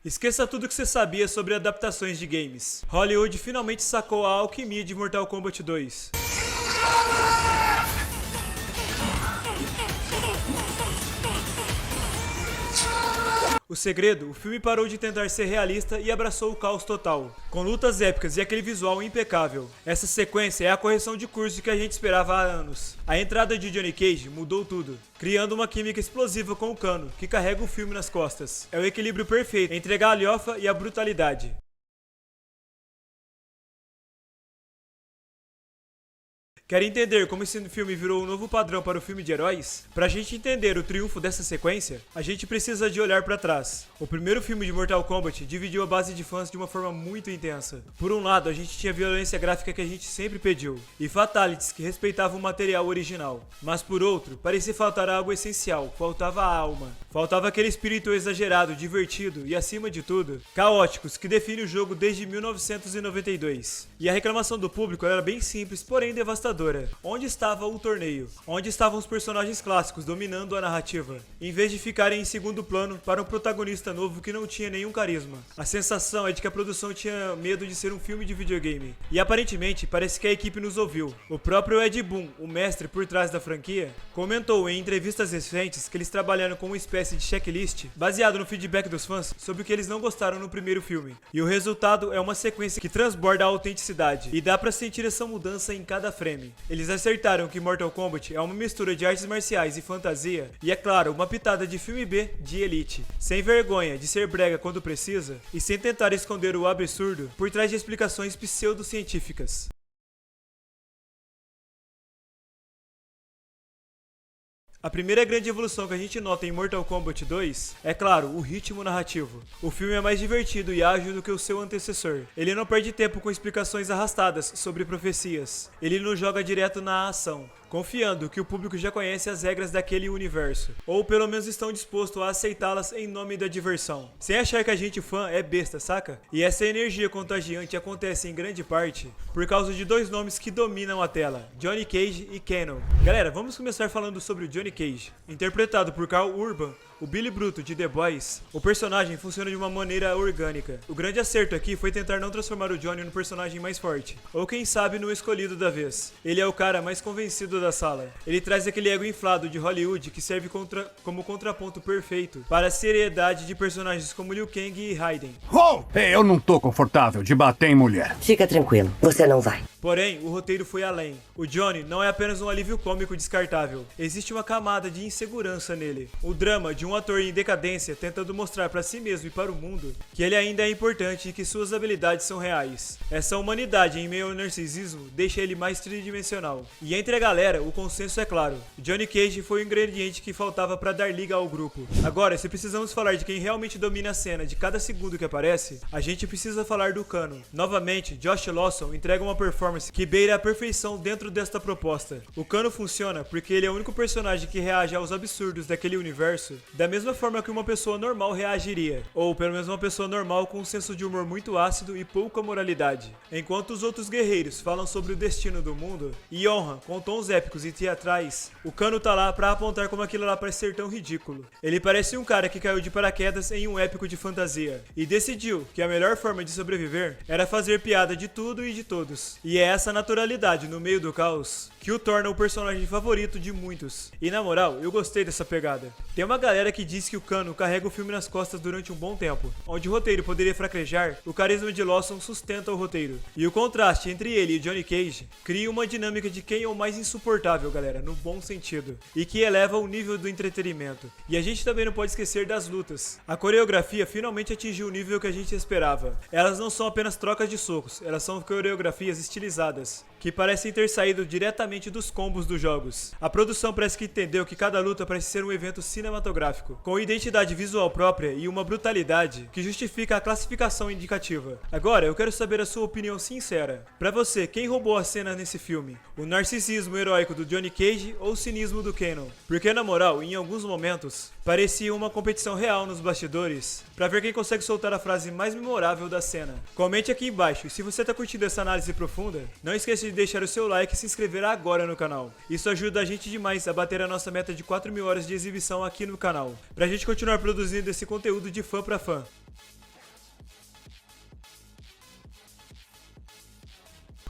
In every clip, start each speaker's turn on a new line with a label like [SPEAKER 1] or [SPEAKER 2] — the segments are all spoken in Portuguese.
[SPEAKER 1] Esqueça tudo que você sabia sobre adaptações de games. Hollywood finalmente sacou a alquimia de Mortal Kombat 2. O segredo, o filme parou de tentar ser realista e abraçou o caos total, com lutas épicas e aquele visual impecável. Essa sequência é a correção de curso que a gente esperava há anos. A entrada de Johnny Cage mudou tudo, criando uma química explosiva com o Kano, que carrega o filme nas costas. É o equilíbrio perfeito entre a galhofa e a brutalidade. Quer entender como esse filme virou um novo padrão para o filme de heróis? Pra gente entender o triunfo dessa sequência, a gente precisa de olhar pra trás. O primeiro filme de Mortal Kombat dividiu a base de fãs de uma forma muito intensa. Por um lado, a gente tinha a violência gráfica que a gente sempre pediu, e fatalities que respeitavam o material original. Mas por outro, parecia faltar algo essencial, faltava a alma. Faltava aquele espírito exagerado, divertido e, acima de tudo, caóticos que define o jogo desde 1992. E a reclamação do público era bem simples, porém devastadora. Onde estava o torneio? Onde estavam os personagens clássicos dominando a narrativa? Em vez de ficarem em segundo plano para um protagonista novo que não tinha nenhum carisma. A sensação é de que a produção tinha medo de ser um filme de videogame. E aparentemente, parece que a equipe nos ouviu. O próprio Ed Boon, o mestre por trás da franquia, comentou em entrevistas recentes que eles trabalharam com uma espécie de checklist baseado no feedback dos fãs sobre o que eles não gostaram no primeiro filme. E o resultado é uma sequência que transborda a autenticidade. E dá pra sentir essa mudança em cada frame. Eles acertaram que Mortal Kombat é uma mistura de artes marciais e fantasia, e é claro, uma pitada de filme B de elite, sem vergonha de ser brega quando precisa, e sem tentar esconder o absurdo por trás de explicações pseudocientíficas. A primeira grande evolução que a gente nota em Mortal Kombat 2 é, claro, o ritmo narrativo. O filme é mais divertido e ágil do que o seu antecessor. Ele não perde tempo com explicações arrastadas sobre profecias. Ele não joga direto na ação, confiando que o público já conhece as regras daquele universo, ou pelo menos estão dispostos a aceitá-las em nome da diversão, sem achar que a gente fã é besta, saca? E essa energia contagiante acontece em grande parte por causa de dois nomes que dominam a tela, Johnny Cage e Kano. Galera, vamos começar falando sobre o Johnny Cage. Interpretado por Karl Urban, o Billy Bruto de The Boys, o personagem funciona de uma maneira orgânica. O grande acerto aqui foi tentar não transformar o Johnny no personagem mais forte, ou quem sabe no escolhido da vez. Ele é o cara mais convencido da sala. Ele traz aquele ego inflado de Hollywood que serve como contraponto perfeito para a seriedade de personagens como Liu Kang e Raiden.
[SPEAKER 2] Oh, eu não tô confortável de bater em mulher.
[SPEAKER 3] Fica tranquilo, você não vai.
[SPEAKER 1] Porém, o roteiro foi além. O Johnny não é apenas um alívio cômico descartável. Existe uma camada de insegurança nele. O drama de um ator em decadência tentando mostrar para si mesmo e para o mundo que ele ainda é importante e que suas habilidades são reais. Essa humanidade em meio ao narcisismo deixa ele mais tridimensional. E entre a galera, o consenso é claro. Johnny Cage foi o ingrediente que faltava para dar liga ao grupo. Agora, se precisamos falar de quem realmente domina a cena de cada segundo que aparece, a gente precisa falar do Kano. Novamente, Josh Lawson entrega uma performance que beira a perfeição dentro desta proposta. O Kano funciona porque ele é o único personagem que reage aos absurdos daquele universo da mesma forma que uma pessoa normal reagiria, ou pelo menos uma pessoa normal com um senso de humor muito ácido e pouca moralidade. Enquanto os outros guerreiros falam sobre o destino do mundo e honra com tons épicos e teatrais, o Kano tá lá pra apontar como aquilo lá parece ser tão ridículo. Ele parece um cara que caiu de paraquedas em um épico de fantasia e decidiu que a melhor forma de sobreviver era fazer piada de tudo e de todos. E é essa naturalidade no meio do caos que o torna o personagem favorito de muitos. E na moral, eu gostei dessa pegada. Tem uma galera que diz que o Kano carrega o filme nas costas durante um bom tempo. Onde o roteiro poderia fraquejar, o carisma de Lawson sustenta o roteiro. E o contraste entre ele e Johnny Cage cria uma dinâmica de quem é o mais insuportável, galera, no bom sentido. E que eleva o nível do entretenimento. E a gente também não pode esquecer das lutas. A coreografia finalmente atingiu o nível que a gente esperava. Elas não são apenas trocas de socos, elas são coreografias estilizadas, que parecem ter saído diretamente dos combos dos jogos. A produção parece que entendeu que cada luta parece ser um evento cinematográfico, com identidade visual própria e uma brutalidade que justifica a classificação indicativa. Agora, eu quero saber a sua opinião sincera. Pra você, quem roubou a cena nesse filme? O narcisismo heróico do Johnny Cage ou o cinismo do Kano? Porque na moral, em alguns momentos, parecia uma competição real nos bastidores pra ver quem consegue soltar a frase mais memorável da cena. Comente aqui embaixo e se você tá curtindo essa análise profunda, não esqueça de deixar o seu like e se inscrever agora no canal. Isso ajuda a gente demais a bater a nossa meta de 4.000 horas de exibição aqui no canal, pra gente continuar produzindo esse conteúdo de fã pra fã.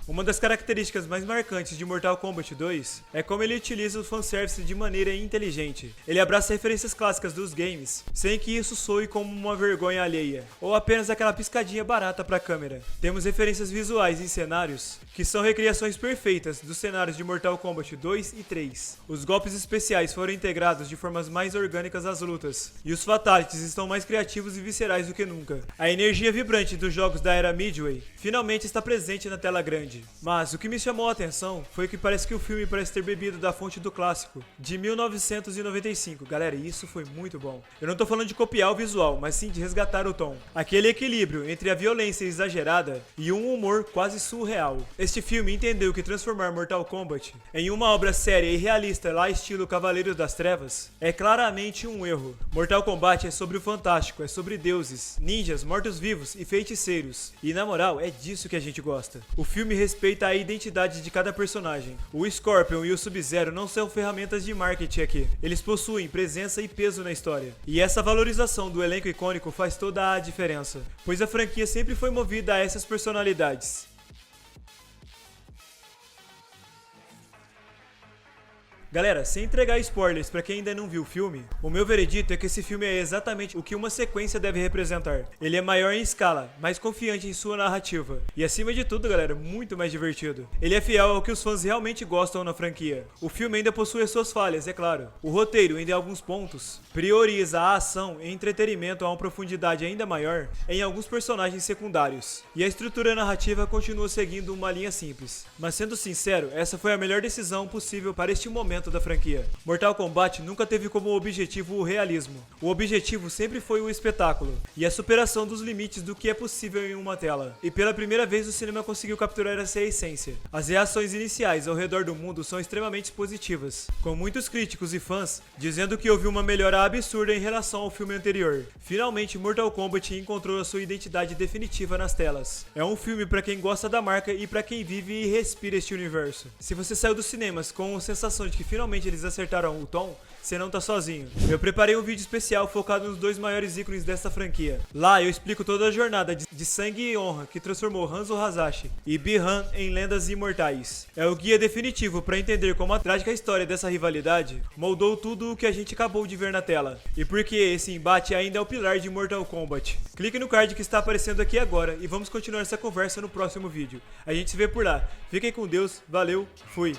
[SPEAKER 1] Uma das características mais marcantes de Mortal Kombat 2 é como ele utiliza o fanservice de maneira inteligente. Ele abraça referências clássicas dos games, sem que isso soe como uma vergonha alheia, ou apenas aquela piscadinha barata pra câmera. Temos referências visuais e cenários, que são recriações perfeitas dos cenários de Mortal Kombat 2 e 3. Os golpes especiais foram integrados de formas mais orgânicas às lutas, e os fatalities estão mais criativos e viscerais do que nunca. A energia vibrante dos jogos da era Midway finalmente está presente na tela grande. Mas o que me chamou a atenção foi que parece que o filme parece ter bebido da fonte do clássico, de 1995. Galera, isso foi muito bom. Eu não tô falando de copiar o visual, mas sim de resgatar o tom. Aquele equilíbrio entre a violência exagerada e um humor quase surreal. Este filme entendeu que transformar Mortal Kombat em uma obra séria e realista lá estilo Cavaleiros das Trevas é claramente um erro. Mortal Kombat é sobre o fantástico, é sobre deuses, ninjas, mortos-vivos e feiticeiros. E na moral, é disso que a gente gosta. O filme respeita a identidade de cada personagem. O Scorpion e o Sub-Zero não são ferramentas de marketing aqui. Eles possuem presença e peso na história. E essa valorização do elenco icônico faz toda a diferença, pois a franquia sempre foi movida a essas personalidades. Galera, sem entregar spoilers pra quem ainda não viu o filme, o meu veredito é que esse filme é exatamente o que uma sequência deve representar. Ele é maior em escala, mais confiante em sua narrativa e, acima de tudo, galera, muito mais divertido. Ele é fiel ao que os fãs realmente gostam na franquia. O filme ainda possui as suas falhas, é claro. O roteiro, em alguns pontos, prioriza a ação e entretenimento a uma profundidade ainda maior em alguns personagens secundários. E a estrutura narrativa continua seguindo uma linha simples. Mas sendo sincero, essa foi a melhor decisão possível para este momento da franquia. Mortal Kombat nunca teve como objetivo o realismo. O objetivo sempre foi o espetáculo e a superação dos limites do que é possível em uma tela. E pela primeira vez o cinema conseguiu capturar essa essência. As reações iniciais ao redor do mundo são extremamente positivas, com muitos críticos e fãs dizendo que houve uma melhora absurda em relação ao filme anterior. Finalmente, Mortal Kombat encontrou a sua identidade definitiva nas telas. É um filme para quem gosta da marca e para quem vive e respira este universo. Se você saiu dos cinemas com a sensação de que finalmente eles acertaram o tom, você não tá sozinho. Eu preparei um vídeo especial focado nos dois maiores ícones dessa franquia. Lá eu explico toda a jornada de sangue e honra que transformou Hanzo Hasashi e Bi-Han em lendas imortais. É o guia definitivo para entender como a trágica história dessa rivalidade moldou tudo o que a gente acabou de ver na tela. E porque esse embate ainda é o pilar de Mortal Kombat. Clique no card que está aparecendo aqui agora e vamos continuar essa conversa no próximo vídeo. A gente se vê por lá. Fiquem com Deus, valeu, fui!